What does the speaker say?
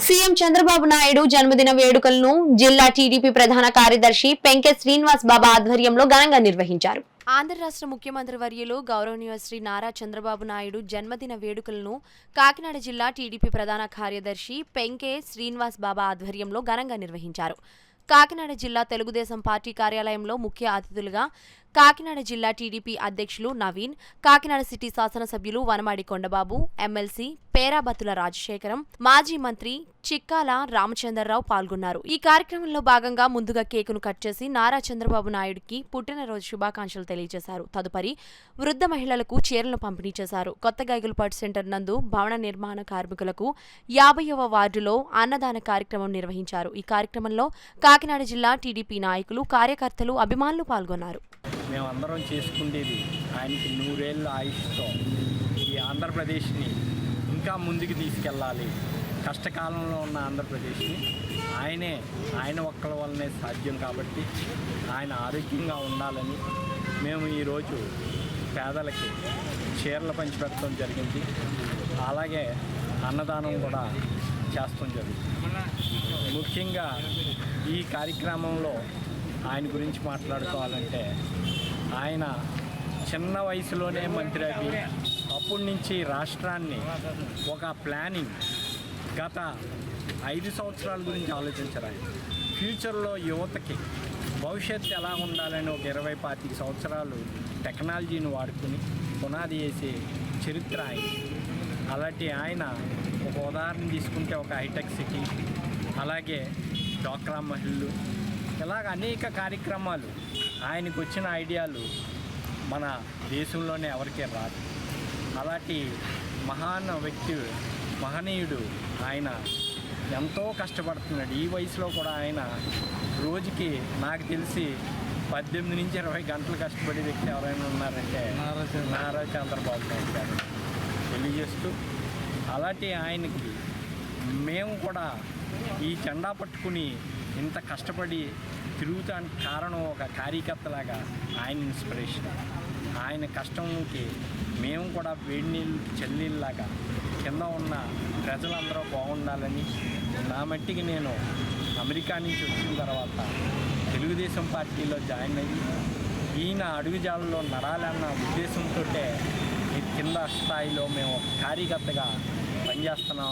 CM Chandrababu Naidu జన్మదిన వేడుకలను జిల్లా టీడీపీ ప్రధాన కార్యదర్శి పెంకే శ్రీనివాస్ బాబా ఆధ్వర్యంలో ఘనంగా నిర్వహించారు. ఆంధ్ర రాష్ట్ర ముఖ్యమంత్రి వర్యులు గౌరవనీయ శ్రీ నారా చంద్రబాబు నాయుడు జన్మదిన వేడుకలను కాకినాడ జిల్లా టీడీపీ ప్రధాన కార్యదర్శి పెంకే శ్రీనివాస్ బాబా ఆధ్వర్యంలో ఘనంగా నిర్వహించారు. కాకినాడ జిల్లా తెలుగుదేశం పార్టీ కార్యాలయంలో ముఖ్య అతిథులుగా కాకినాడ జిల్లా టీడీపీ అధ్యక్షులు నవీన్, కాకినాడ సిటీ శాసనసభ్యులు వనమాడి కొండబాబు, ఎమ్మెల్సీ పేరాబత్తుల రాజశేఖరం, మాజీ మంత్రి చిక్కాల రామచంద్రరావు పాల్గొన్నారు. ఈ కార్యక్రమంలో భాగంగా ముందుగా కేకును కట్ చేసి నారా చంద్రబాబు నాయుడుకి పుట్టినరోజు శుభాకాంక్షలు తెలియజేశారు. తదుపరి వృద్ధ మహిళలకు చీరలను పంపిణీ చేశారు. కొత్త గైగులపాటు సెంటర్ నందు భవన నిర్మాణ కార్మికులకు 50వ వార్డులో అన్నదాన కార్యక్రమం నిర్వహించారు. ఈ కార్యక్రమంలో కాకినాడ జిల్లా టీడీపీ నాయకులు, కార్యకర్తలు, అభిమానులు పాల్గొన్నారు. మేమందరం చేసుకునేది ఆయనకి 100 ఏళ్ళ ఆయుష్తో ఈ ఆంధ్రప్రదేశ్ని ఇంకా ముందుకు తీసుకెళ్ళాలి. కష్టకాలంలో ఉన్న ఆంధ్రప్రదేశ్ని ఆయన ఒక్కల వల్లనే సాధ్యం కాబట్టి ఆయన ఆరోగ్యంగా ఉండాలని మేము ఈరోజు పేదలకి చీరలు పంచిపెట్టడం జరిగింది. అలాగే అన్నదానం కూడా చేస్తాం జరిగింది. ముఖ్యంగా ఈ కార్యక్రమంలో ఆయన గురించి మాట్లాడుకోవాలంటే ఆయన చిన్న వయసులోనే మంత్రి అయ్యి అప్పటి నుంచి రాష్ట్రాన్ని ఒక ప్లానింగ్ గత 5 సంవత్సరాల గురించి ఆలోచించారు. ఫ్యూచర్లో యువతకి భవిష్యత్తు ఎలా ఉండాలని ఒక 20-25 సంవత్సరాలు టెక్నాలజీని వాడుకుని పునాది వేసే చరిత్ర ఆయన. అలాంటి ఆయన ఒక ఉదాహరణ తీసుకుంటే ఒక హైటెక్ సిటీ, అలాగే డ్వాక్రా మహిళలు, ఇలాగ అనేక కార్యక్రమాలు ఆయనకు వచ్చిన ఐడియాలు మన దేశంలోనే ఎవరికీ రాదు. అలాంటి మహనీయుడు ఆయన ఎంతో కష్టపడుతున్నాడు. ఈ వయసులో కూడా ఆయన రోజుకి నాకు తెలిసి 18 నుంచి 20 గంటలు కష్టపడే వ్యక్తి ఎవరైనా ఉన్నారంటే నారా చంద్రబాబు నాయుడు గారు తెలియజేస్తూ, అలాంటి ఆయనకి మేము కూడా ఈ జెండా పట్టుకుని ఇంత కష్టపడి తిరుగుతానికి కారణం ఒక కార్యకర్తలాగా ఆయన ఇన్స్పిరేషన్. ఆయన కష్టంకి మేము కూడా వేడి నీళ్ళు చల్లనీళ్ళలాగా కింద ఉన్న ప్రజలందరూ బాగుండాలని, నా మట్టికి నేను అమెరికా నుంచి వచ్చిన తర్వాత తెలుగుదేశం పార్టీలో జాయిన్ అయ్యి ఈయన అడుగుజాలలో నడాలన్న ఉద్దేశంతో కింద స్థాయిలో మేము కార్యకర్తగా పనిచేస్తున్నాం.